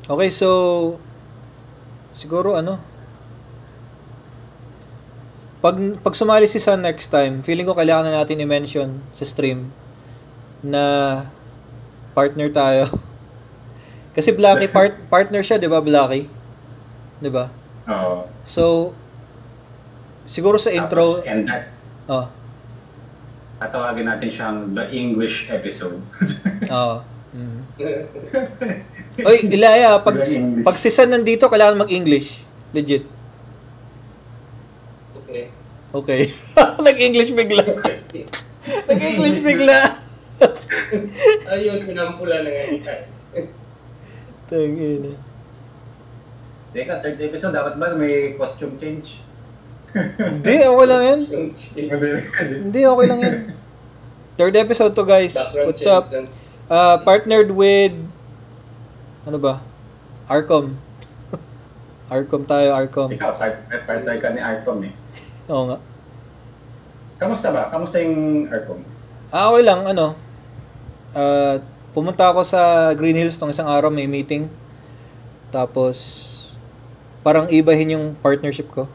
Okay, so siguro ano, pag sumali si San next time, feeling ko kailangan na natin i-mention sa stream na partner tayo. Kasi Blacky partner siya, 'di ba, Blacky? 'Di ba? Oo. So siguro sa Tapos, intro, and that, oh, tatawagin natin siyang the English episode. oh. Mm. Oy, Ilaya, The pag English. si San nandito, kailangan mag-English. Legit. Okay. Okay. Nag-English bigla. Nag-English bigla. Ayun, pinampula na nga kita. Tangina. Teka, third episode, dapat ba may costume change? Hindi, okay lang yan. Hindi, okay lang yan. Third episode to, guys. Background What's check up? lang. Partnered with, ano ba? Arcom. Arcom tayo, Arcom. Ikaw, partner ka ni Arcom eh. Oo nga. Kamusta ba? Kamusta yung Arcom? Okay lang, ano. Pumunta ako sa Green Hills tong isang araw, may meeting. Tapos, parang ibahin yung partnership ko.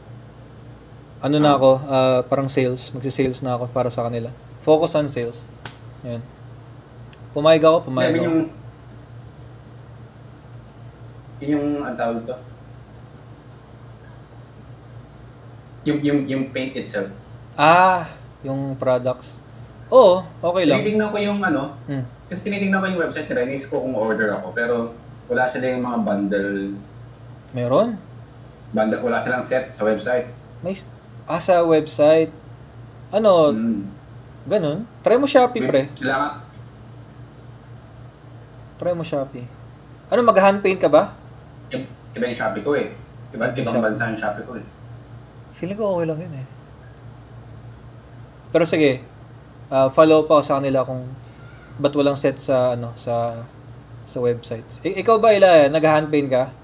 Ano na ako, parang sales. Magsi-sales na ako para sa kanila. Focus on sales. Yan. Pumayag ako. Yun yung, ang tawag to? Yung paint itself. Yung products. Oo, okay lang. Tinitingnan ko yung ano, Hmm. kasi tinitingnan ko yung website nila, inisip ko kung order ako, pero wala sila yung mga Meron? wala silang set sa website. Sa website. Ano, ganun. Try mo Shopee, pre. Kailangan, Try mo Shopee. Ano, mag-hand paint ka ba? iba yung Shopee ko eh. Ibang Ibang Shopee. bansa yung Shopee ko eh. Feeling ko okay lang yun eh. Pero sige, follow pa ako sa kanila kung ba't walang set sa sa website. Ikaw ba, Ila, nag-hand paint ka?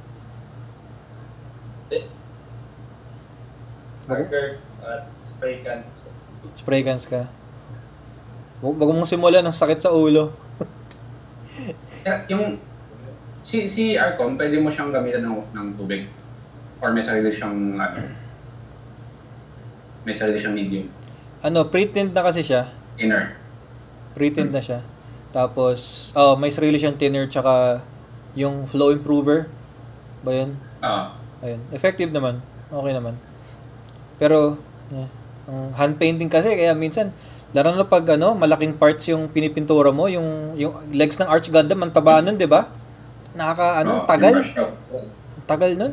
Markers at spray cans. Spray cans ka? Bago mong simulan, ang sakit sa ulo. Kaya yung si Arcom, pwede mo siyang gamitan ng tubig. Or may sarili siyang medium. Pre-tint na kasi siya. Inner. Pre-tint na siya. Tapos, may sarili siyang thinner tsaka yung flow improver. Ba yun? Ayun. Effective naman. Okay naman. Pero, ang hand painting kasi, kaya minsan, laro na pag malaking parts yung pinipintura mo, yung legs ng Arch Gundam, ang taba nun, di ba? Tagal. Tagal nun.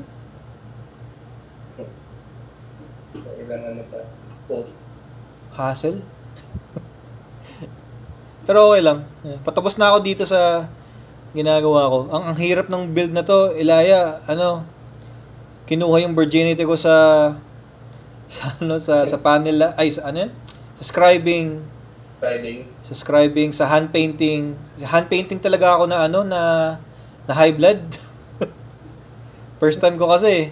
Ilang ano pa. Hassle. Pero okay lang. Patapos na ako dito sa ginagawa ko. Ang hirap ng build na to, Ilaya, kinuha yung virginity ko sa panel, sa scribing, Friday. sa hand painting. Sa hand painting talaga ako na high blood. First time ko kasi.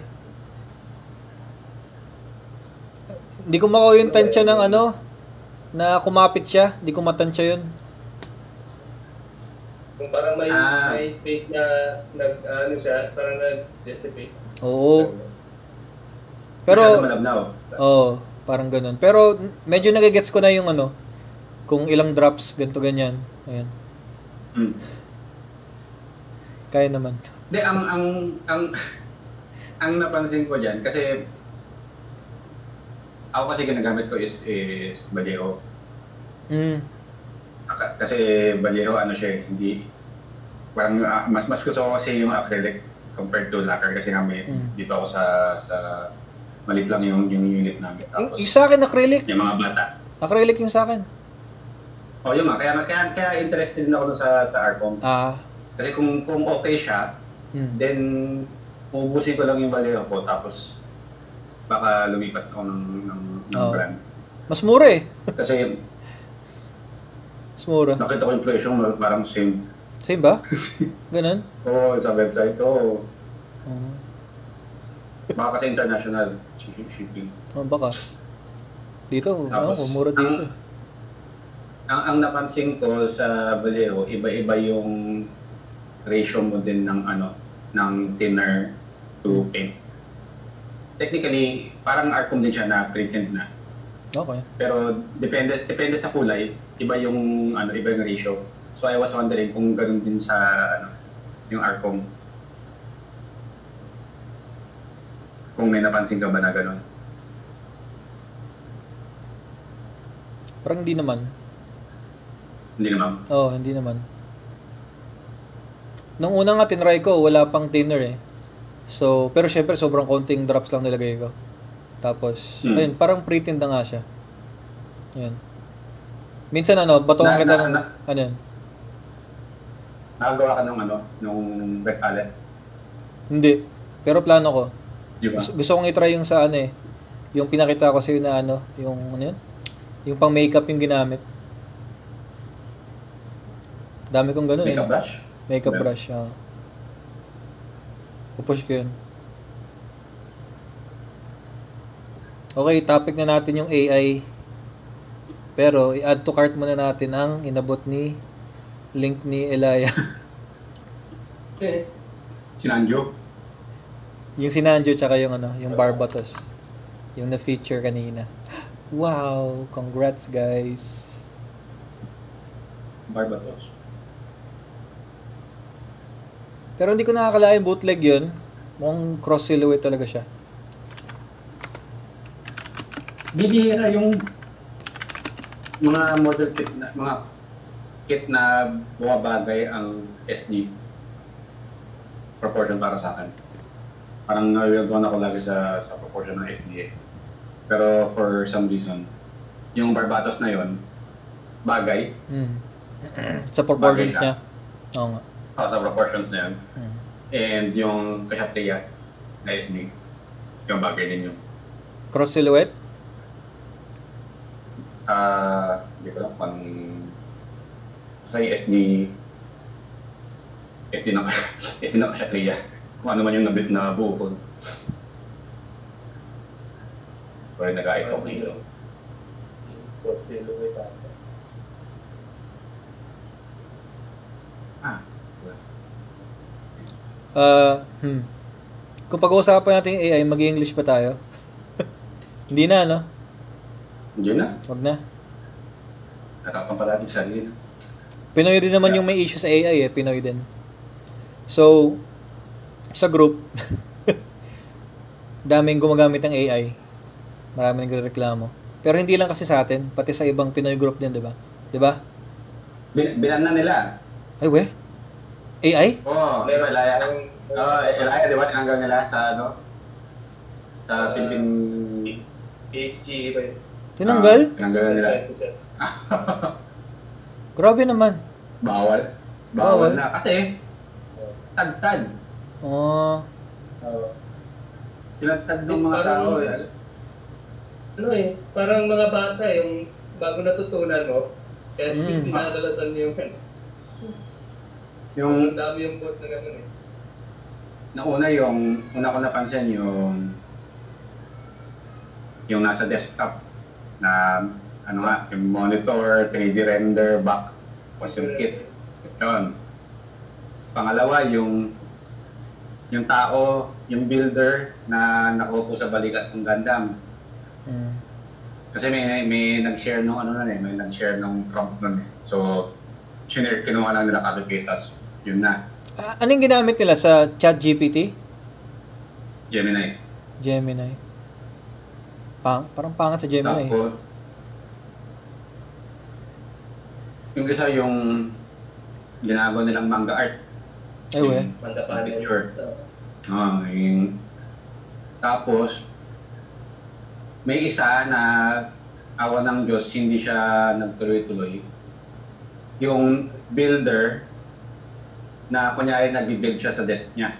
Hindi ko makuha yung tansya ng na kumapit siya. Hindi ko matansya yun. Kung parang may space na siya, parang nag-dissipate. Oo. Pero, parang ganun. Pero, medyo nagigets ko na yung kung ilang drops, ganito ganyan. Ayan. Kaya naman. Hindi, ang napansin ko dyan, kasi ako kasi ginagamit ko is Vallejo. Kasi Vallejo, siya, hindi, parang mas gusto ko kasi yung acrylic compared to lacquer kasi kami dito ako sa malit lang yung unit namin. Tapos, yung sa akin, acrylic. Yung mga bata. Acrylic yung sa akin. Yun kaya interested din ako sa Arcom. Kasi kung okay siya, then ubusin ko lang yung Vallejo ko, tapos baka lumipat ako ng brand. Mas mura eh. Kasi mas mura. Nakita ko yung presyo, parang same. Same ba? Ganun? Sa website. Baka kasi international shipping. Baka. Dito, Tapos, mura dito. Ang napansin ko sa Vallejo, iba-iba yung ratio mo din ng ng thinner to paint. Technically, parang Arcom din siya na printed na. Okay. Pero depende sa kulay, iba yung ratio. So I was wondering kung ganoon din sa yung Arcom. Kung may napansin ka ba na gano'n? Parang hindi naman. Hindi naman? Oo, hindi naman. Nung una nga tinry ko, wala pang thinner eh. So, pero syempre sobrang konting drops lang nilagay ko. Tapos, ayun, parang pre-tint na nga siya. Ayun. Minsan batuhan kita ng, ano yun? Nakagawa ka nung wet palette? Hindi. Pero plano ko. Diba? Gusto kong i-try yung sa yung pinakita ko sa'yo na yung yun? Yung pang makeup yung ginamit. Dami kong ganun Makeup brush? Makeup brush, pupush ko yun. Okay, topic na natin yung AI. Pero, i-add to cart muna natin ang inabot ni link ni Elia. Sinanjo? Yung Sinanjo tsaka yung Barbatos. Yung na-feature kanina. Wow! Congrats, guys! Barbatos. Pero hindi ko nakakalain bootleg yun. Mukhang cross silhouette talaga siya. Bibihira yung mga model kit na bumabagay ang SD proportion para sa akin. Parang nawilduhan ako lagi sa proportion ng SD eh. Pero for some reason, yung Barbatos na yon bagay. Sa proportions niya. Oo nga. Sa proportions na yun. And yung Kashatria na SD, yung bagay din yun. Cross silhouette? Hindi ko lang kung SD ng Kashatria. Kung ano man yung nabit na buo ko. Pero nag-ayos ako nito. Cross silhouette ata. Kung pag-uusapan natin yung AI, mag-English pa tayo? Hindi na, no? Hindi na. Wag na. Natapang palagi sa sarili. Pinoy din naman yung may issue sa AI eh. Pinoy din. So, sa group, daming gumagamit ng AI. Maraming nagre-reklamo. Pero hindi lang kasi sa atin, pati sa ibang Pinoy group din, di ba? Di ba? Bilan na nila. Ay, we? AI? Oo, Elaya. Elaya, di ba? Tinanggal nila sa sa Philippine... PHG ba yun? Tinanggal? Tinanggal nila. Grabe naman. Bawal na. Kasi, tagtad. Oo. Tinagtad ng mga tao. Parang mga bata, yung bago natutunan mo, kasi dinadalasan yung ang dami yung boss na gano'n eh. Una ko napansin yung nasa desktop na yung monitor, 3D render, back, was yung kit. Yun. Pangalawa, yung tao, yung builder na nakaupo sa balikat ng Gundam. Kasi may nag-share may nag-share nung prompt nun eh. So, kinuha lang nila copy-paste, tapos yun na. Anong ginamit nila sa ChatGPT? Gemini. Parang pangat sa Gemini. Tapos, yung isa yung ginagawa nilang manga art. Ay, we? Manga panel. Picture. Tapos, may isa na awa ng Diyos, hindi siya nagtuloy-tuloy. Yung builder na kunyari nag-build siya sa desk niya,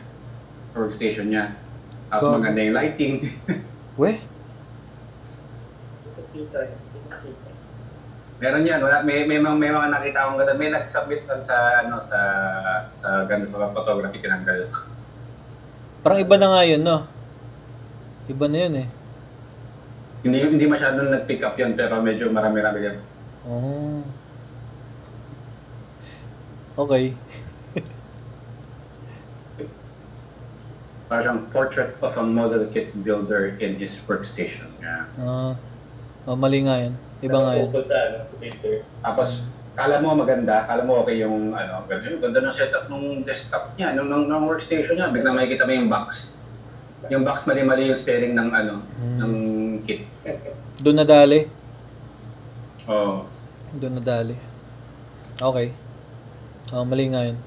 workstation niya. Tapos maganda yung lighting. We? Meron yan, may mga nakita akong ganda. May nag-submit sa ganito sa photography tinanggal. Parang iba na nga yun, no? Iba na yun eh. Hindi masyadong nag-pick up yun, pero medyo marami-rami yan. Oh. Okay. Parang portrait of a model kit builder in his workstation. Yeah. Mali nga yan. Iba nga yan. Tapos, kala mo maganda, kala mo okay yung ganda ng setup ng desktop niya, ng workstation niya. Biglang makikita mo yung box. Yung box mali-mali yung spelling ng ng kit. Doon nadali. Oo. Doon nadali. Okay. Mali nga yun.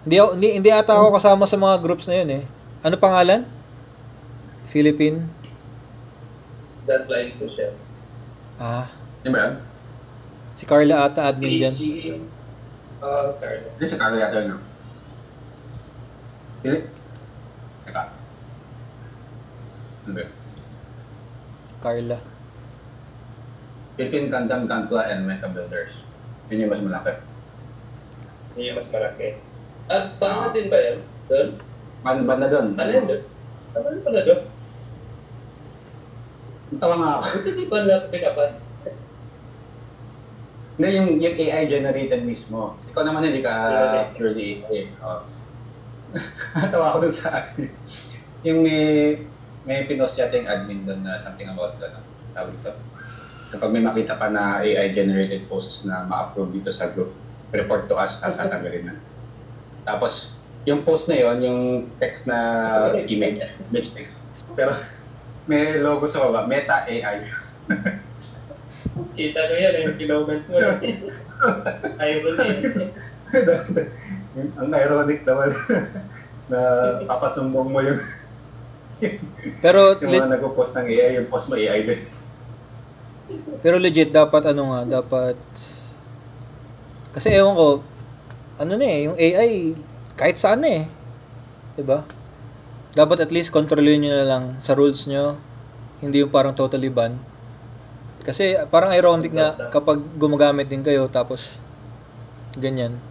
Hindi ata ako kasama sa mga groups na yun eh. Ano pangalan? Philippine? That line po siya. Diba? Si Carla ata admin dyan. Carla. Hindi si Carla yata yun. Hindi? Teka. Ano ba? Carla. Philippine Gundam Gunpla and Mecha Builders. Yun yung mas malaki. Yun yung mas malaki. Paano din ba yan? Doon? Banda doon. Ano yun doon? Ano pala doon? Tawa nga ako. Hindi ba na-pinapan? Hindi, yung AI generated mismo. Ikaw naman hindi ka purely AI. Tawa ako dun sa akin. Yung may pinost yata yung admin doon na something about tawag ito. Kapag may makita pa na AI generated posts na ma-upload dito sa group, report to us, tatanggalin na. Tapos, yung post na yon, yung text na image text. Pero, may logo sa baba, Meta AI. Kita ko yan, yung slogan mo. Ironic. Ang ironic naman na papasumbong mo yung pero yung mga nagpo-post ng AI, yung post mo AI din. Pero legit, dapat dapat kasi ewan ko, yung AI, kahit saan diba? Dapat at least kontrolin nyo na lang sa rules nyo, hindi yung parang totally ban. Kasi parang ironic nga kapag gumagamit din kayo, tapos ganyan.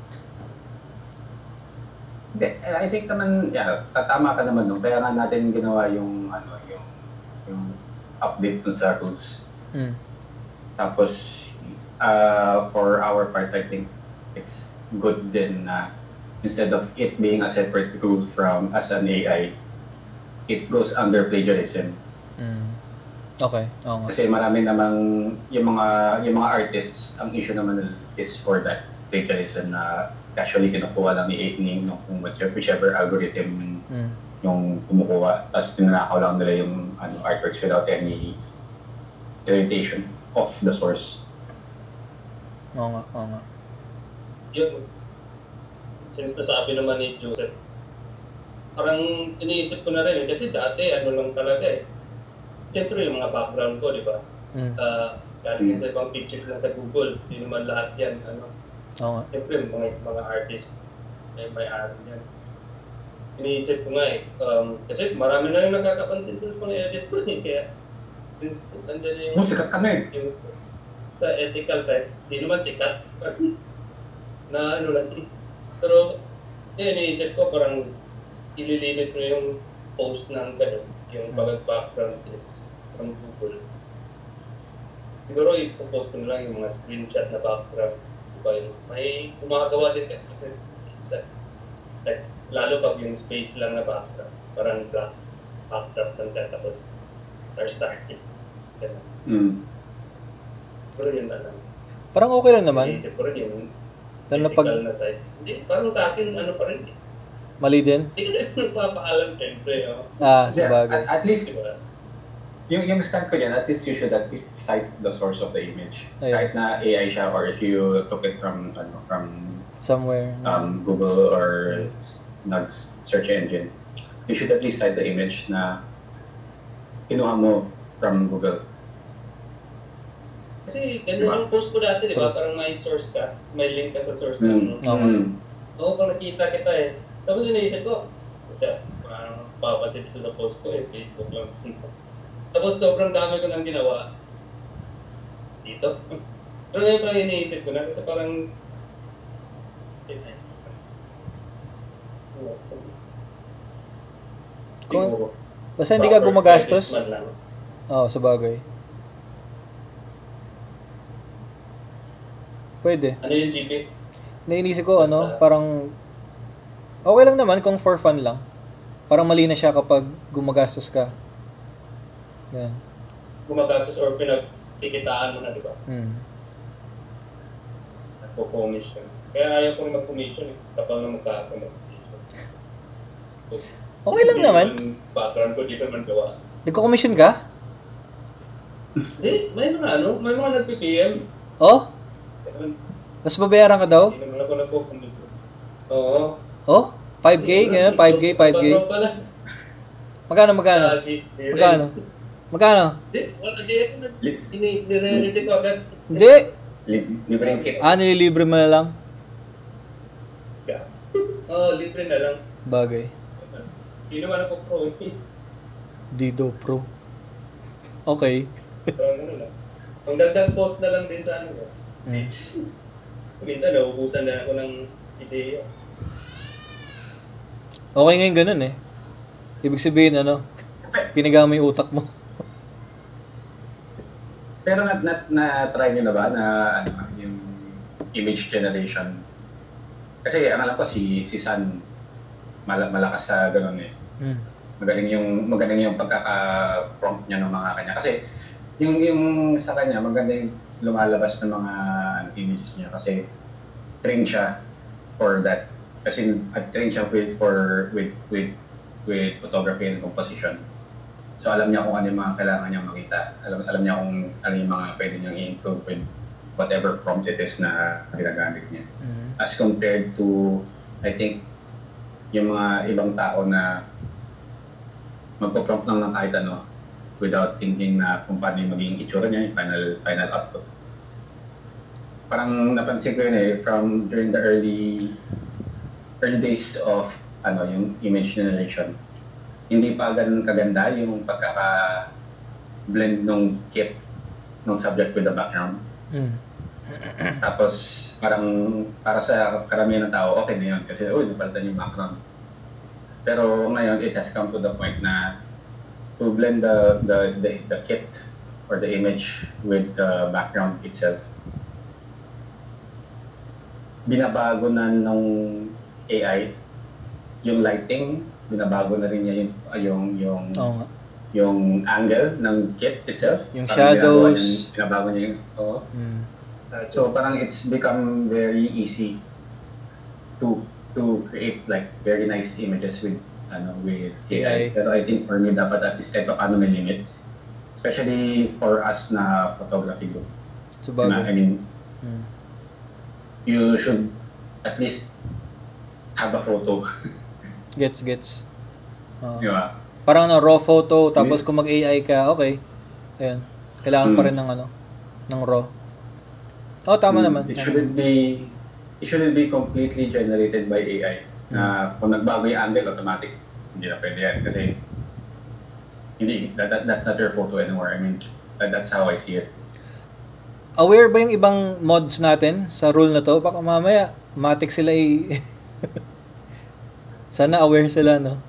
Hindi, I think naman, tama ka naman nung. Kaya nga natin ginawa yung update dun sa rules. Tapos, for our part, I think it's good din na instead of it being a separate rule from as an AI, it goes under plagiarism. Okay, oo nga. Kasi marami namang yung mga artists, ang issue naman is for that plagiarism na actually kinukuha lang ni whichever algorithm yung kumukuha, tapos tinanakaw lang nila yung artworks without any deletion of the source. Oo nga. Yun, since nasabi naman ni Joseph, parang iniisip ko na rin kasi dati lang talaga siyempre yung mga background ko, di ba? Galing sa ibang picture lang sa Google, hindi naman lahat yan, Oo nga. Siyempre mga artist, may-ari yan. Iniisip ko nga kasi marami na yung nakakapansin doon kung edit ko kaya nandiyan yung... Sikat kami! Yung, sa ethical side, hindi naman sikat. na lang. Pero, iniisip ko parang ililimit mo yung post ng gano'n, yung background is from Google. Siguro ipopost ko na lang yung mga screenshot na background. Diba yun? May gumagawa din kasi lalo pag yung space lang na background, parang black backdrop lang siya tapos starting. Pero yun na lang. Parang okay lang naman. Iisip ko rin yung ethical na side. Hindi, parang sa akin pa rin mali din? Hindi kasi nagpapaalam siyempre. Sabagay. At least, yung stand ko dyan, at least you should at least cite the source of the image. Ayun. Kahit na AI siya or if you took it from somewhere. Google or Nugs search engine, you should at least cite the image na kinuha mo from Google. Kasi ganun yung post ko dati, di ba? Parang may source ka, may link ka sa source mo. Oo, pag nakita kita Tapos iniisip ko, parang papansin ito sa post ko Facebook lang. Tapos sobrang dami ko nang ginawa dito. Pero ngayon parang iniisip ko na, kasi parang basta hindi ka gumagastos. Sa bagay. Pwede. Ano yung GP? Nainisip ko, parang okay lang naman kung for fun lang. Parang mali na siya kapag gumagastos ka. Yan. Gumagastos or pinagtikitaan mo na, di ba? Nagpo-commission. Kaya ayaw ko rin mag-commission kapag na magkaka-commission. Okay lang naman. Background ko, di ko naman gawa. Nagko-commission ka? May mga nag-PPM. Oh? Tapos babayaran ka daw? Hindi naman ako nagpo-commission. Oo. Oh? 5K? Ganyan? 5K? 5K? Magkano? Magkano? Hindi, nire-reject ko agad. Hindi. Libreng kit. Nililibre mo na lang? Libre na lang. Bagay. Hindi naman ako pro. Dido Pro. Okay. Ang dagdag post na lang din sa ano. Minsan, nauubusan na ako ng ideya. Okay ngayon ganun eh. Ibig sabihin, pinagamay yung utak mo. Pero na-try nyo na ba na yung image generation? Kasi alam ko si San malakas sa ganun eh. Magaling yung pagkaka-prompt niya ng mga kanya. Kasi yung sa kanya, maganda yung lumalabas ng mga images niya kasi trained siya for that. Kasi trained siya with photography and composition. So alam niya kung ano yung mga kailangan niyang makita. Alam niya kung ano yung mga pwede niyang i-improve with whatever prompt it is na ginagamit niya. As compared to, I think, yung mga ibang tao na magpo-prompt lang ng kahit ano without thinking na kung paano yung magiging itsura niya, yung final output. Parang napansin ko yun from during the early days of yung image generation. Hindi pa ganun kaganda yung pagkaka-blend ng kit ng subject with the background. Tapos parang para sa karamihan ng tao, okay na yun kasi napalitan yung background. Pero ngayon, it has come to the point na to blend the kit or the image with the background itself. Binabago na nung AI yung lighting, binabago na rin niya yung angle ng kit itself. Yung shadows. Binabago niya yung so parang it's become very easy to create like very nice images with AI. Pero I think for me dapat at least kahit paano may limit. Especially for us na photography group. I mean, you should at least have a photo. Gets. Diba? Parang raw photo, tapos kung mag-AI ka, okay. Ayan. Kailangan pa rin ng raw. Tama naman. It shouldn't be completely generated by AI. Na kung nagbago yung angle, automatic. Hindi na pwede yan. Kasi that's not your photo anymore. I mean, that's how I see it. Aware ba yung ibang mods natin sa rule na to? Baka mamaya, matik sila Sana aware sila, no?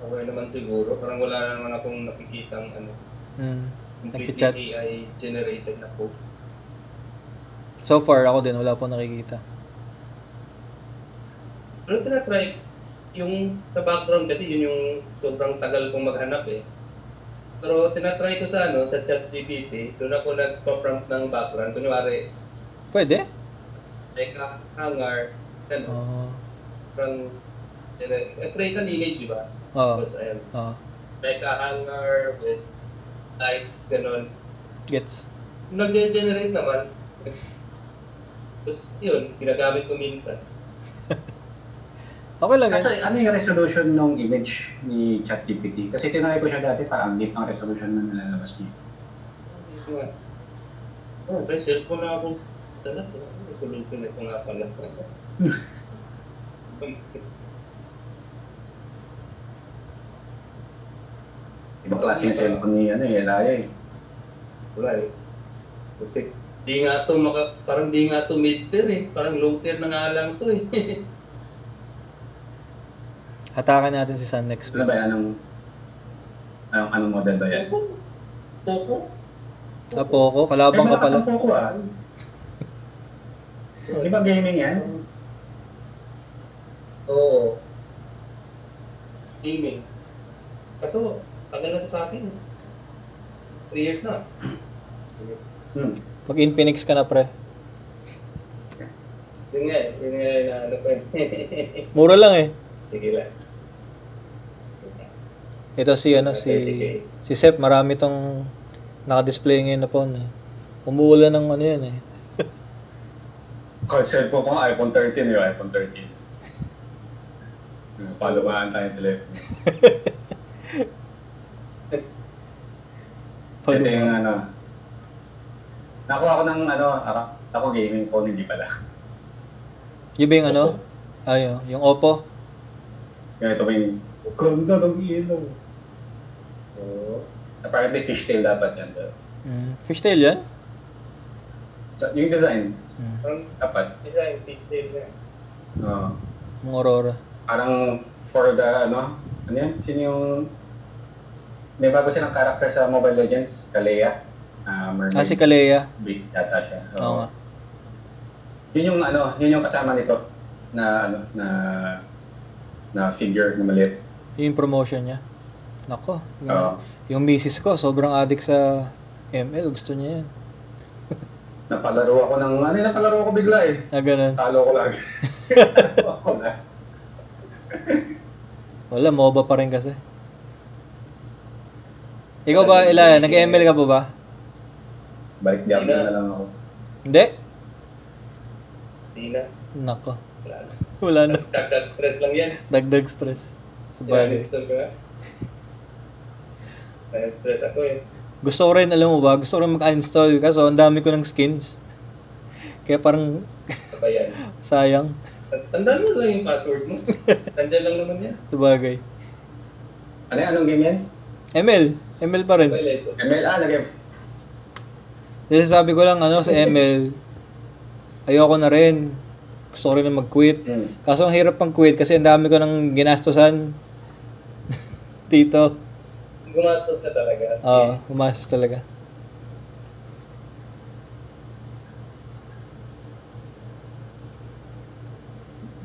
Aware naman siguro. Parang wala naman akong nakikitang nag-chat. AI generated na post. So far, ako din, wala po nakikita. Pero tinatry, yung sa background kasi yun yung sobrang tagal kong maghanap eh. Pero tinatry ko sa ChatGPT, doon ako nagpa-prompt ng background. Kunwari, pwede? like a hanger, create an image, di ba? Tapos ayan. Like a hanger with lights, ganon. Gets. Nag-generate naman. Tapos yun, ginagamit ko minsan. Okay lang yan. Kasi ano yung resolution ng image ni ChatGPT? Kasi tinry ko siya dati, parang deep ang resolution na nilalabas niya. May cellphone na akong resolution ito nga pala. Ibang klase yung cellphone ni Elaya eh. Wala eh. Parang di nga to mid-tier eh. Parang low-tier na nga lang to eh. Hatakan natin si San next week. Ano ba yan? Anong model ba yan? Poco? Poco? Kalabang ka pala. Poco Di ba gaming yan? Oo. gaming. Kaso, tagal na to sa akin. 3 years na. Mag-Infinix ka na, pre. Yun nga na ano pa yun. Mura lang eh. Sige lang. Ito si Sep, marami tong naka-display ngayon na phone eh. Umuulan ng ano yan eh. Concert ko kung iPhone 13 yung iPhone 13. Palumaan tayong telepono. Ito yung ano. Nakuha ko ng ano, ako gaming phone, hindi pala. Yung ba yung ano? Yung Oppo? Yung ito ba yung ganda ng ilaw. Apparently fishtail dapat yan. Fishtail yan? Yung design. Dapat. Design, fishtail na. Yung Aurora. Parang for the ano yan? Sino yung... May bago silang character sa Mobile Legends, Kalea. Mermaid. Si Kalea. Based yata siya. Oo nga. Yun yung kasama nito na figure na maliit. Yung promotion niya. Nako. Yung misis ko, sobrang addict sa ML. Gusto niya yan. Napalaro ako bigla eh. Ganun. Talo ko lagi. Wala, MOBA pa rin kasi. Ikaw ba, Ila, nag-ML ka pa ba? Balik Diablo na lang ako. Hindi? Hindi na. Nako. Wala na. Wala na. Dagdag stress lang yan. Dagdag stress. Sabagay. Stress ako eh. Gusto ko rin, alam mo ba, gusto ko rin mag-uninstall kaso ang dami ko ng skins. Kaya parang Sabayan. sayang. Tandaan mo lang yung password mo. Tandaan lang naman yan. Sabagay. Anong game yan? ML pa rin. ML, na game. Kasi sabi ko lang sa ML, ayoko na rin. Gusto ko rin na mag-quit. Kaso ang hirap pang quit kasi ang dami ko nang ginastosan dito. Gumastos ka talaga. Oo, gumastos talaga.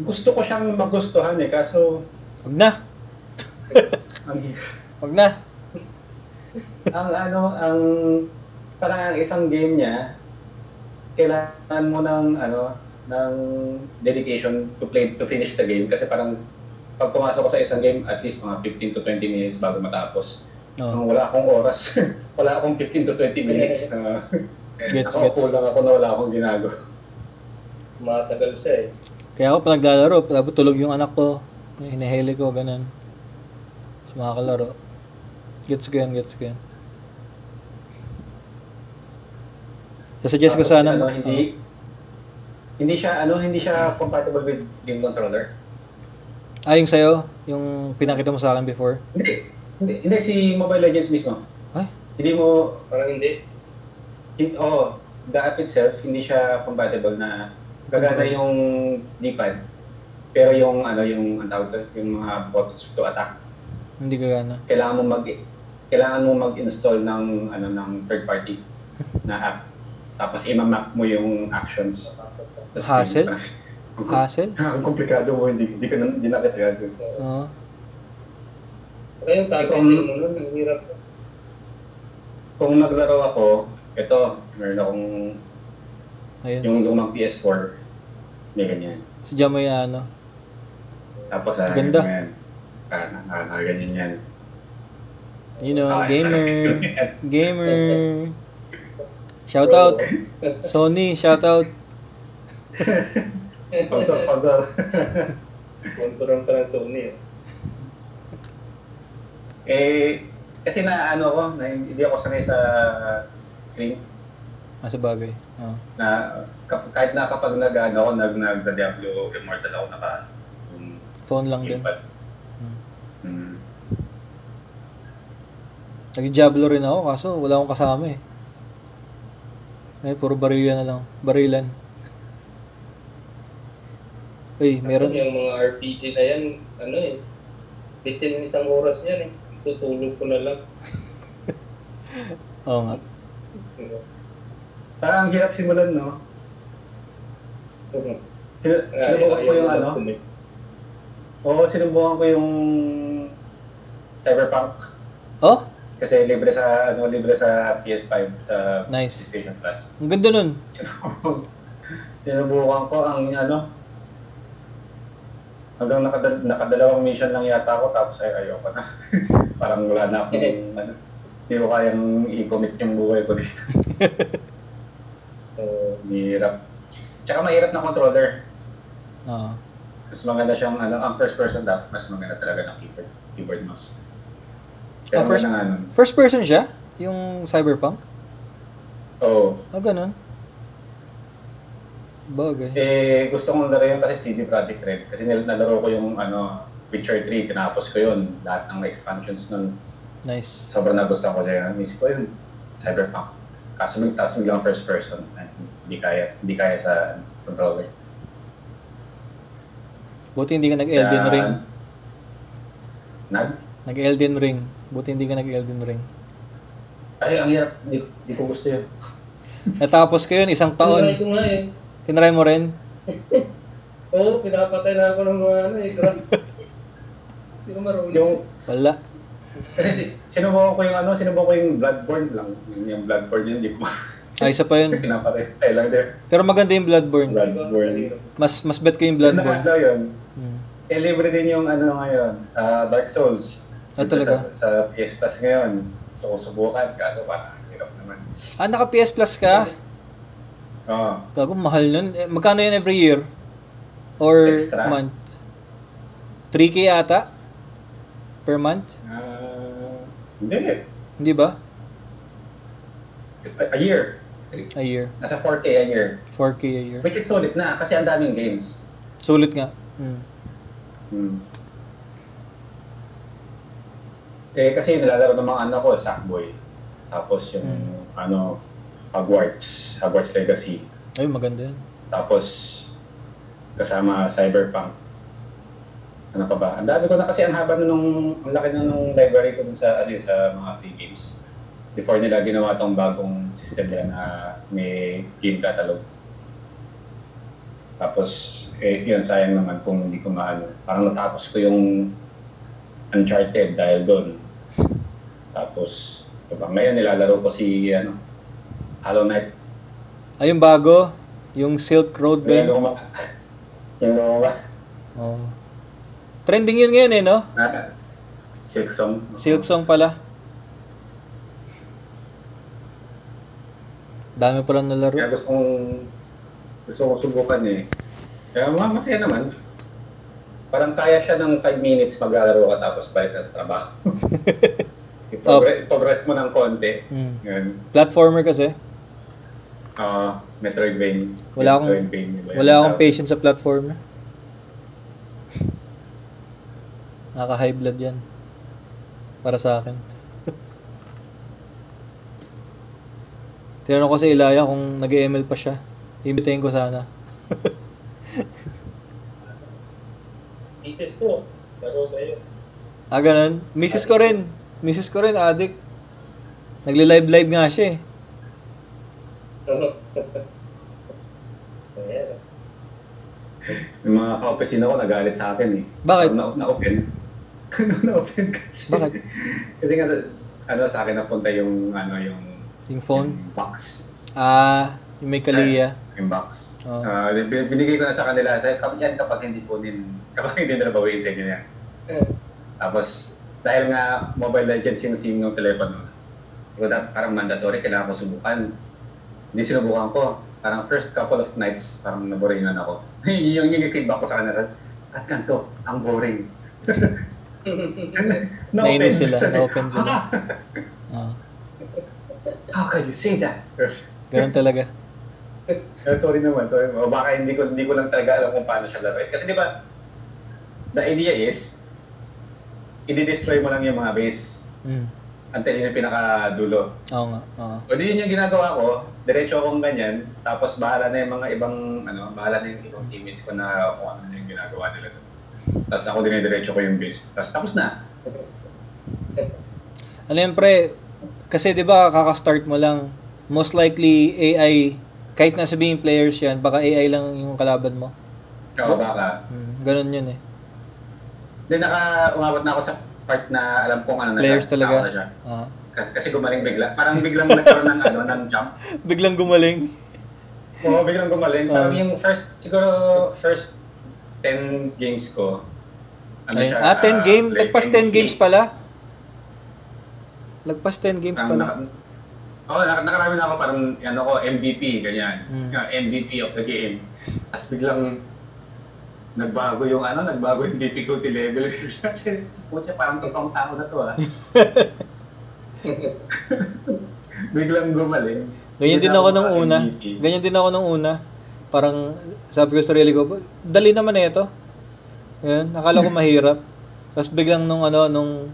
Gusto ko siyang magustuhan eh, kaso... Wag na! Wag na! Parang ang isang game niya, kailangan mo ng dedication to finish the game kasi parang pag pumasok ko sa isang game, at least mga 15 to 20 minutes bago matapos. Wala akong oras. Wala akong 15 to 20 minutes. Gets. Lang ako na wala akong ginagawa. Matagal siya eh. Kaya ako pag naglalaro, dapat tulog yung anak ko. Hinahili ko, ganun. Sa mga kalaro. Gets ko yan. Sasuggest ko sana hindi siya compatible with game controller. Yung sa'yo? Yung pinakita mo sa akin before? Hindi si Mobile Legends mismo. Ay? Hindi mo... Parang hindi? The app itself, hindi siya compatible na gagana yung D-pad. Pero yung ang tawag doon, yung mga buttons to attack. Hindi gagana. Kailangan mo mag-install ng third party na app. Tapos i-map mo yung actions. Hassle? Hassle? Ang komplikado mo, hindi na kita doon. Oo. Kaya yung targeting mo nun, ang hirap. Kung naglaro ako, ito, meron akong yung lumang PS4. May ganyan. Sadya mo yung Tapos ganda. Ganyan yan. Gamer. Shoutout. Sony, shoutout. Sponsor. Sponsoran ka ng Sony kasi hindi ako sanay sa screen. Sa bagay. Na kahit na kapag nag-Diablo Immortal ako phone lang din. Nag-Diablo rin ako kaso wala akong kasama eh. Ngayon puro barilan na lang. Barilan. Meron. Yung mga RPG na yan, bitin isang oras yan eh. Tutulog ko na lang. Oo nga. Parang hirap simulan, no? Sinubukan ko yung sinubukan ko yung Cyberpunk. Oh? Kasi libre sa PS5 sa Nice. PlayStation Plus. Ang ganda nun. Sinubukan ko ang hanggang nakadalawang mission lang yata ako tapos ayoko na. Parang wala na akong hindi ko kayang i-commit yung buhay ko dito. So, hirap. Tsaka mahirap na controller. Oo. Mas maganda siyang ang first person dapat mas maganda talaga ng keyboard mouse. Pero first person siya? Yung Cyberpunk? Oo. Ganun. Bagay. Gusto kong laro yun kasi CD Projekt Red. Kasi nalaro ko yung Witcher 3, tinapos ko yun. Lahat ng expansions nun. Nice. Sobrang nagustuhan ko siya. Miss ko yun. Cyberpunk. Kaso biglang first person. Hindi kaya sa controller. Buti hindi ka nag-Elden Ring. Nag-Elden Ring. Buti hindi ka nag-Elden Ring. Ay, ang hirap. Hindi ko gusto yun. Natapos ko yun, isang taon. Tinry ko nga eh. Tinry mo rin? Oo, pinapatay na ako ng mga Hindi ko marunong. Wala. Kasi sinubukan ko yung Bloodborne lang. Yung Bloodborne yun, hindi ko isa pa yun. Pinapatay lang din. Pero maganda yung Bloodborne. Mas bet ko yung Bloodborne. Yun. Libre din yung ngayon, Dark Souls. Talaga? Sa PS Plus ngayon. So, subukan. Kaso parang hirap naman. Naka PS Plus ka? Oo. Gago, mahal nun. Magkano yun every year? Or extra? Month? 3K ata? Per month? Hindi. Hindi ba? A year. A year. Nasa 4K a year. 4K a year. Which is solid na kasi ang daming games. Sulit nga. Kasi nilalaro ng mga anak ko, Sackboy. Tapos yung Hogwarts Legacy. Ay, maganda yan. Tapos kasama Cyberpunk. Ano pa ba? Ang dami ko na kasi ang haba ang laki na nung library ko dun sa sa mga free games. Before nila ginawa tong bagong system nila na may game catalog. Tapos, yun, sayang naman kung hindi ko maano. Parang natapos ko yung Uncharted dahil doon. Tapos, ngayon nilalaro ko si Hollow Knight. Ay, yung bago? Yung Silk Road ba? Yung luma. Oh. Trending yun ngayon no? Silksong. Silksong pala. Dami pa lang nalaro. Kaya gusto kong subukan Kaya masaya naman. Parang kaya siya ng 5 minutes maglalaro ka tapos balik na sa trabaho. I-progress mo ng konti. Yan. Platformer kasi. Metroidvania. Wala akong patience sa platformer. Naka-high blood yan. Para sa akin. Tinanong ko sa Ilaya kung nag-ML pa siya. Imbitahin ko sana. Thesis ko. Laro kayo. Ganun. Misis ko rin, addict. Nagli-live nga siya Yung mga ka-opisina ko nagalit sa akin Bakit? Na-open. Na-open kasi. Bakit? Kasi nga, sa akin napunta yung phone? Yung box. Yung may kaliya. Yung box. Binigay ko na sa kanila. Yan kapag hindi nila bawiin sa inyo yan. Tapos, dahil nga Mobile Legends yung team ng telepono, parang mandatory, kailangan ko subukan. Hindi sinubukan ko. Parang first couple of nights, parang naboringan ako. yung feedback ko sa kanila, at ganito, ang boring. Nainis sila, na-open sila. How can you say that? Ganun talaga. Sorry naman. O baka hindi ko lang talaga alam kung paano siya laruin. Kasi di ba, the idea is, i-destroy mo lang yung mga base. Until yun yung pinakadulo. Oo nga. O di yun yung ginagawa ko, diretso akong ganyan, tapos bahala na yung mga ibang, bahala na yung ibang teammates ko na kung ano yung ginagawa nila. Tapos ako dinediretso ko yung base. Tapos na. Ano yun pre, kasi di ba kaka-start mo lang, most likely AI, kahit na sabihin players yan, baka AI lang yung kalaban mo. Oo, baka. Ganun yun Then umabot na ako sa part na alam kong ano na players siya, talaga. tao na siya. Kasi gumaling bigla. Parang biglang nagkaroon ng ano, ng jump. Biglang gumaling. Oo, biglang gumaling. Parang yung siguro first 10 games ko. Ano Ayun. siya, 10 game. like Lagpas 10 MVP. games pala. Lagpas 10 games pala. Nakarami na ako parang ano ko, MVP, ganyan. MVP of the game. Tapos biglang nagbago yung difficulty level. Pucha, parang totoong tao na to Biglang gumaling. Ganyan din ako nung una. Parang sabi ko sa sarili ko, dali naman na ito. Ayun, akala ko mahirap. Tapos biglang nung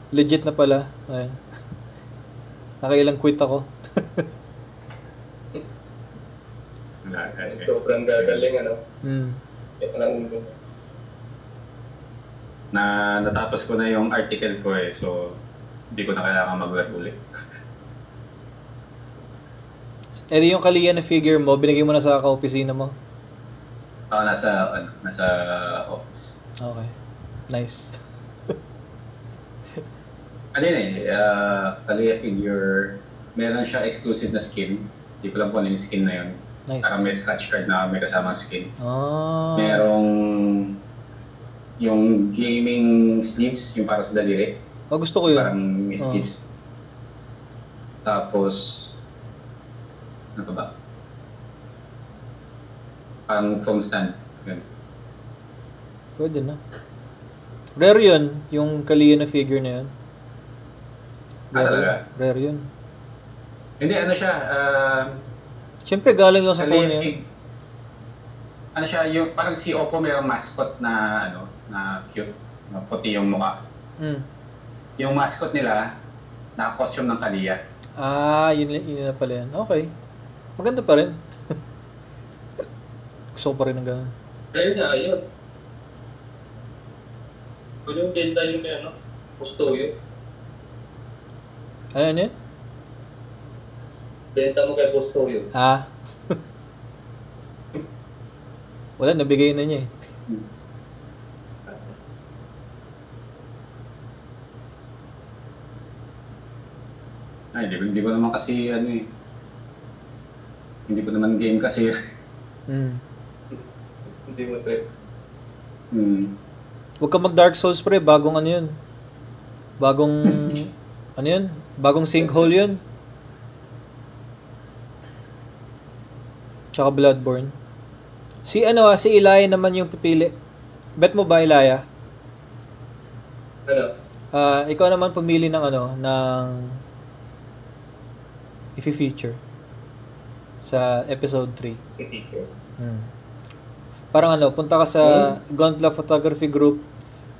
legit na pala. Ayun. Nakailang quit ako. Sobrang gagaling, ano? Natapos ko na yung article ko so hindi ko na kailangan mag-web ulit. Yung Kalia na figure mo, binigay mo na sa ka-opisina mo? Nasa office. Okay. Nice. Kalia figure, meron siya exclusive na skin. Hindi ko lang po yung skin na yun. Nice. Parang may scratch card na may kasamang skin. Merong yung gaming sleeves, yung para sa daliri. Gusto ko yun. Parang may sleeves. Tapos, ano ba? Parang phone stand. Yun. Pwede na. Rare yun, yung Kalia na figure na yun. Talaga? Rare yun. Hindi, ano siya, siyempre galing lang sa phone yun. Ano siya, yung parang si Oppo mayroong mascot na na cute, na puti yung mukha. Yung mascot nila, naka-costume ng Kalia. Yun na pala yan. Okay. Maganda pa rin. Gusto ko pa rin ng ganun. Ayun na, ayun. Pwede yung benta yung Custodio. Ano yun? Benta mo kay Custodio. Wala, nabigay na niya eh. Hindi ko naman kasi hindi ko naman game kasi. Hindi mo trip. Huwag ka mag Dark Souls pre, bagong ano yun. Bagong sinkhole yun. Tsaka Bloodborne. Si Ilaya naman yung pipili. Bet mo ba, Ilaya? Ano? Ikaw naman pumili ng i-feature sa episode 3. I-feature. Parang punta ka sa Gauntlet Photography Group,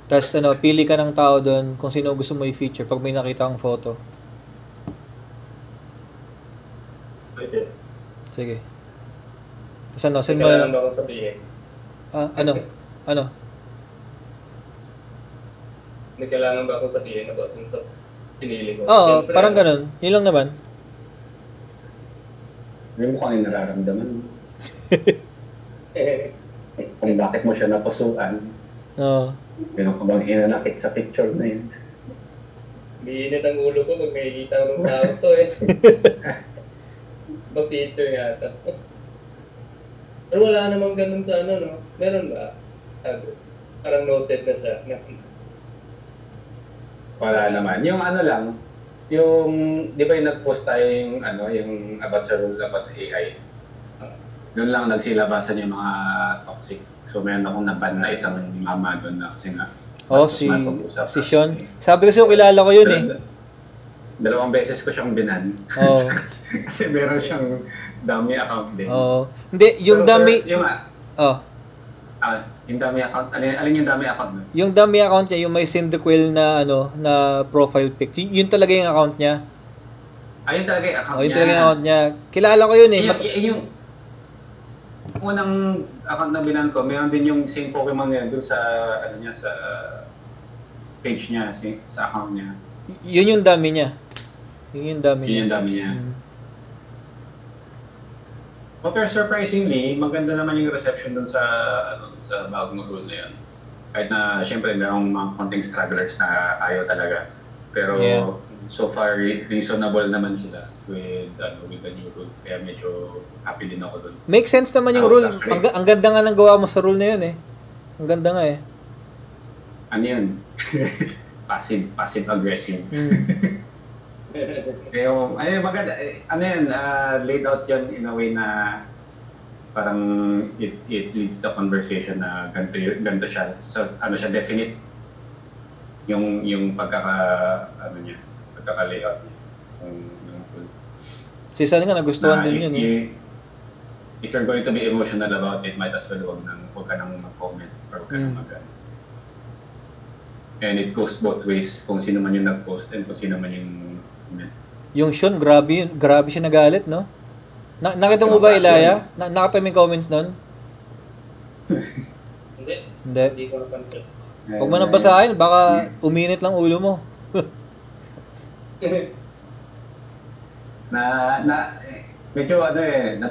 tapos pili ka ng tao doon kung sino gusto mo i-feature pag may nakita kang photo. Pwede. Sige. Tapos send mo. Kailangan ba akong sabihin? Ano? May kailangan ba akong sabihin about yung pinili ko? Oo, parang ganun. Yun lang naman. Hindi mo kung ano nararamdaman. Kung bakit mo siya napasuan. Oo. Meron ka bang hinanakit sa picture na yun? Biinit ang ulo ko pag nakikita ko ng tao to Ba-picture yata. Pero wala namang ganun sa no? Meron ba? Parang noted na siya. Wala naman. Yung lang, yung, di ba yung nag-post tayo yung about sa rule about AI? Doon lang nagsilabasan yung mga toxic. So meron akong naban na isang mama doon na kasi nga. Si Sean. Sabi ko siya, kilala ko yun eh. 2 beses ko siyang binan. Kasi meron siyang dummy account din. Hindi, yung dummy... Yung dummy account, alin yung dummy account mo? Yung dummy account niya, yung may Cyndaquil na na profile pic. Yun talaga yung account niya. Yun talaga yung account niya. Yun talaga yung account niya. Kilala ko yun eh. Yung unang account na binan ko, meron din yung same Pokemon niya doon sa sa page niya, sa account niya. Yun yung dummy niya. Yun yung dummy niya. Pero surprisingly, maganda naman yung reception dun sa bagong rule na yun. Kahit na, syempre, mayroong mga konting strugglers na ayaw talaga. Pero, so far, reasonable naman sila with the new rule. Kaya medyo happy din ako dun. Make sense naman yung rule. Ang ganda nga ng gawa mo sa rule na yun eh. Ang ganda nga eh. Ano yun? Passive-aggressive. Pero, maganda. Ano yun, laid out yun in a way na parang it leads the conversation na ganito siya. So, ano siya, definite yung pagkaka-layout niya. Si San nga nagustuhan din yun eh. If you're going to be emotional about it, might as well huwag ka nang mag-comment or huwag ka nang And it goes both ways, kung sino man yung nag-post and kung sino man yung comment. Yung Sean, grabe siya nagalit, no? Nakita mo ba, Ilaya? Nakita mo yung comments nun? Hindi. Hindi ko napansin. Huwag mo nang basahin, baka uminit lang ulo mo. Medyo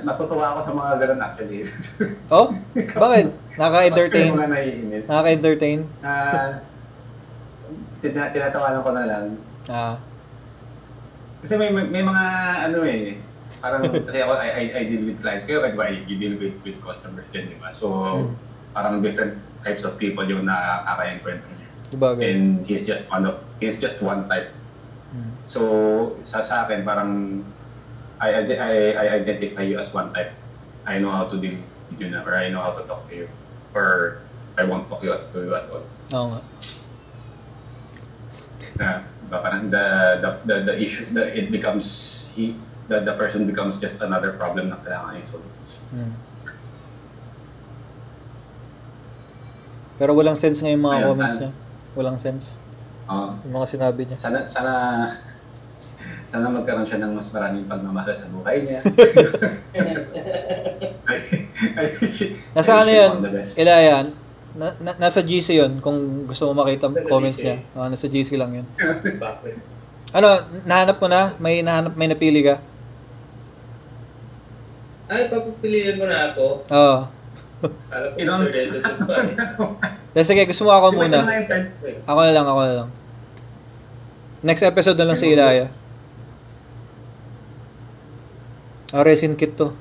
natutuwa ako sa mga ganun actually. Oh? Bakit? Nakaka-entertain? Nakaka-entertain? Tinatawanan ko na lang. Kasi may mga parang kasi ako I deal with clients kayo, you deal with customers din, di ba? So parang different types of people yung nakaka-enkwentro niya. And he's just one type. So sa akin parang I identify you as one type. I know how to deal with you na, or I know how to talk to you, or I won't talk to you at all. Oo nga. Parang the issue, it becomes the person becomes just another problem na kailangan i-solve. Pero walang sense nga yung mga comments niya. Walang sense. Yung mga sinabi niya. Sana magkaroon siya ng mas maraming pagmamahal sa buhay niya. Nasa ano yun, Ilaya? Nasa GC yun, kung gusto mo makita comments niya. Nasa GC lang yun. Ano, nahanap mo na? May napili ka? Ay, papapiliin mo na ako. Oo. Alam ko, sige, gusto mo ako muna. Ako na lang. Next episode na lang si Ilaya. Resin kit to.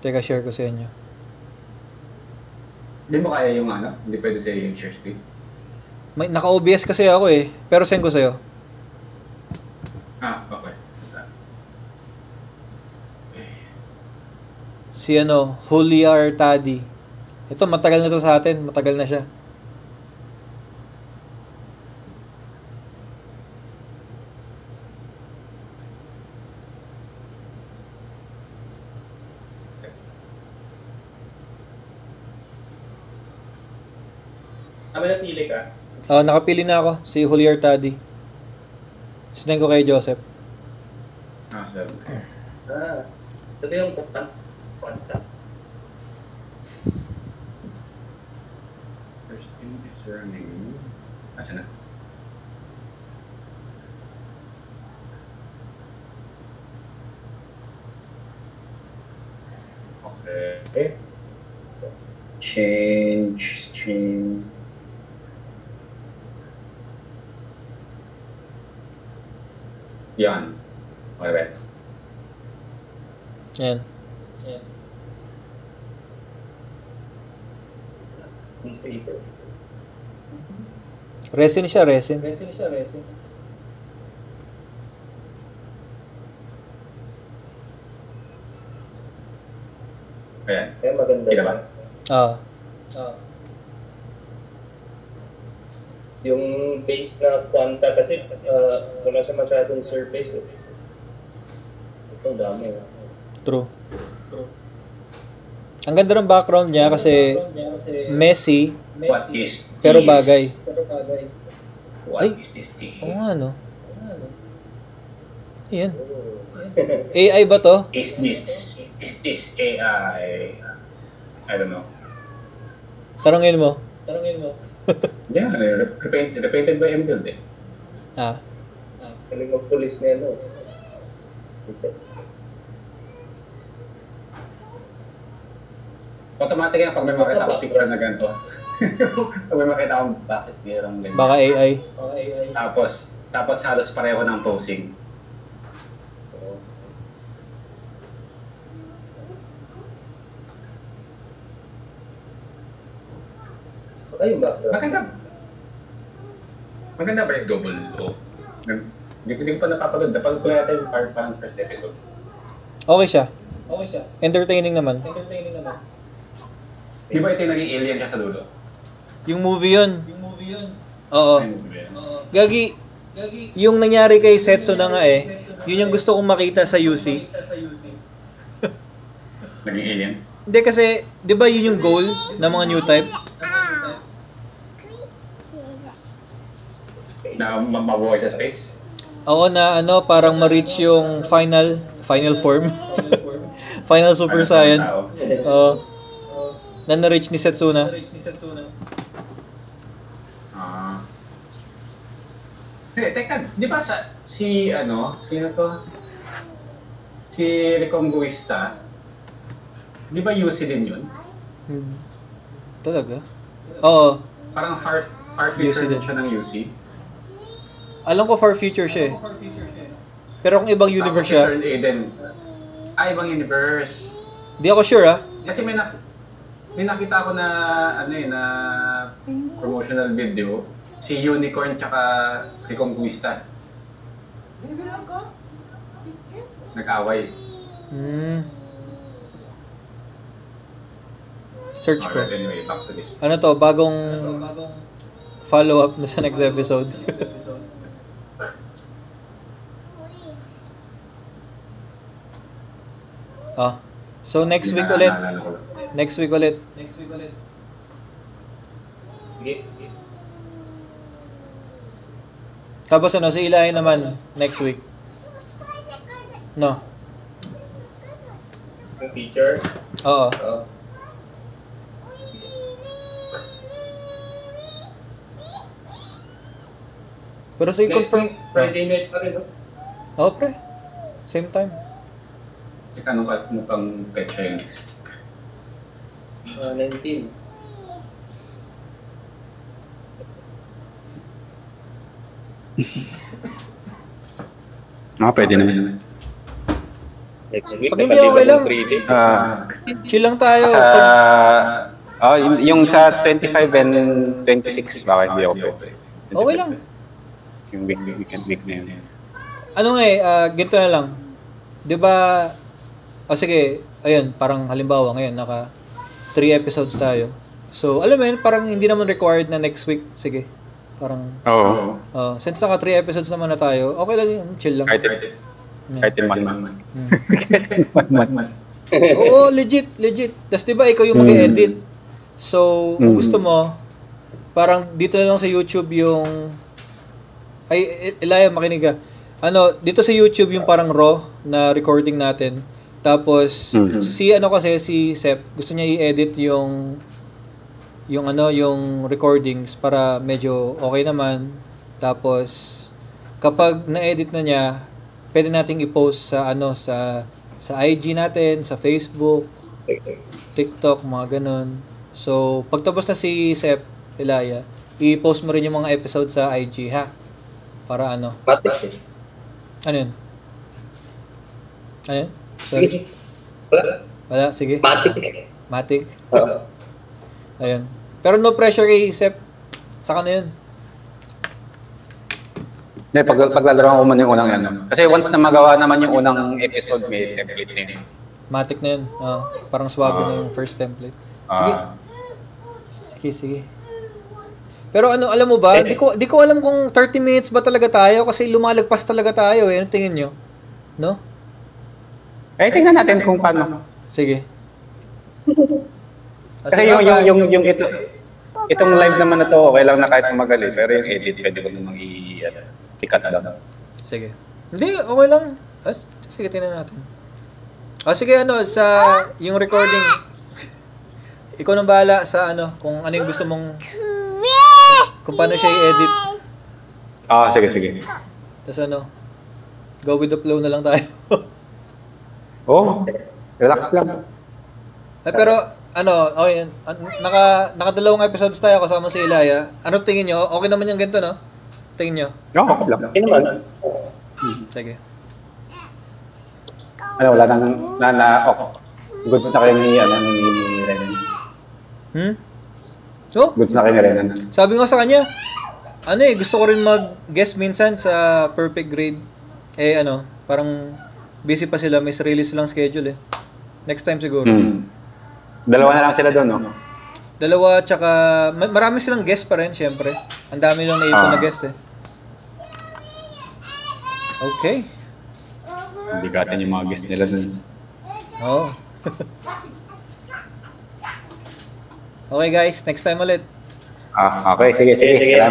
Teka, share ko sa inyo. Hindi mo kaya yung hindi pwede sa yung share screen. Naka-OBS kasi ako eh. Pero send ko sa'yo. Okay. Si Juliar Tadi. Ito, matagal na to sa atin. Matagal na siya. May napili ka? Nakapili na ako. Si Juliar Tadi. Sinend ko kay Joseph. Sir. Ito yung contact. First thing is running. Asa na? Okay. Change stream. Yan. Okay. Yan. Resin siya. Ayan. Kaya maganda. Kita ba? Yung base na quanta kasi wala siya masyadong surface. Ito dami. True. Ang ganda ng background niya kasi messy, What is this? pero bagay. What is this thing? Oo nga, no? Yan. AI ba to? Is this AI? I don't know. Tarungin mo. Yeah, repainted by MBuild eh. Kaling mag-police na yan, no? Automatic yan pag may makita ko picture na ganito. May makita akong bakit mayroong ganyan. Baka AI. Tapos halos pareho ng posing. Ayun ba? Maganda ba yung double O? Hindi ko pa napapagod. Napagod ko yata yung parang first episode. Okay siya. Entertaining naman. Di ba ito yung naging alien siya sa dulo? Yung movie yun. Oo. Gagi, yung nangyari kay Setsu na nga yun yung gusto kong makita sa UC. Naging alien? Hindi kasi, di ba yun yung goal ng mga new type? Na mabuhay sa space? Oo na parang ma-reach yung final form. Final Super Saiyan. Oo. Na na-reach ni Setsuna. Teka, di ba sino to? Si Reconquista, di ba UC din yun? Talaga? Oo. Parang far future din siya ng UC. Alam ko far future siya Pero kung ibang universe siya... Ibang universe. Di ako sure Kasi may nakita ako na na promotional video, si Unicorn tsaka si Conquista. Nag-away. Search ko. Anyway, back to this. Ano to, bagong follow-up na sa next episode. So next week ulit. Tapos si Eli naman next week. No. Yung teacher? Oo. Pero sige, confirm. Friday night pa rin, no? Oo, pre. Same time. Teka, anong mukhang petsa yun? 19. Pwede naman. Next week, Pag hindi okay lang. Chill lang tayo. Yung sa 25 and 26, baka hindi okay. Okay lang. Yung week na yun. Ganito na lang. 'Di ba? Sige, ayun, parang halimbawa ngayon naka 3 episodes tayo. So, alam mo yun, parang hindi naman required na next week. Sige. Parang since naka 3 episodes naman na tayo, okay lang yun, chill lang. Kahit in man. Oo, legit. Tapos 'di ba ikaw yung mag-edit. So, kung gusto mo, parang dito na lang sa YouTube yung Elia, makinig ka. Dito sa YouTube yung parang raw na recording natin. Tapos si Sep, gusto niya i-edit yung recordings para medyo okay naman. Tapos kapag na-edit na niya, pwede nating i-post sa IG natin, sa Facebook, TikTok, mga ganun. So, pagtapos na si Sep, Elia, i-post mo rin yung mga episode sa IG, ha? Para Matik. Ano yun? Sorry. Wala, sige. Matik. Ayun. Pero no pressure kay Sep. Saka na yun. Paglalaro ko man yung unang yan. Kasi once na magawa naman yung unang episode, may template na yun. Matik na yun. Parang swabe na yung first template. Sige. Pero alam mo ba, di ko alam kung 30 minutes ba talaga tayo kasi lumalagpas talaga tayo Ano tingin nyo? No? Tingnan natin kung paano. Sige. Kasi yung itong live naman na to, okay lang na kahit magalit, pero yung edit, pwede ko namang i-cut down. Sige. Hindi, okay lang. Sige, tingnan natin. Sige, sa yung recording, ikaw nang bahala sa kung ano yung gusto mong kung paano siya i-edit. Sige. Tapos go with the flow na lang tayo. Relax lang. Pero Okay, nakadalawang episodes tayo kasama si Ilaya. Ano tingin nyo? Okay naman yung ganito, no? Tingin nyo? Oo, okay lang. Okay naman. Sige. Wala goods na kayo ni Renan. Oh? Goods na kayo ni Renan. Sabi nga sa kanya, gusto ko rin mag-guest minsan sa Perfect Grade. Parang busy pa sila, may sarili silang schedule eh. Next time siguro. Dalawa na lang sila doon, no? Dalawa, tsaka marami silang guest pa rin, syempre. Ang dami lang naipon na guest eh. Okay. Bigatin yung mga guest nila doon. Oo. Okay guys, next time ulit. Okay, sige. Salamat.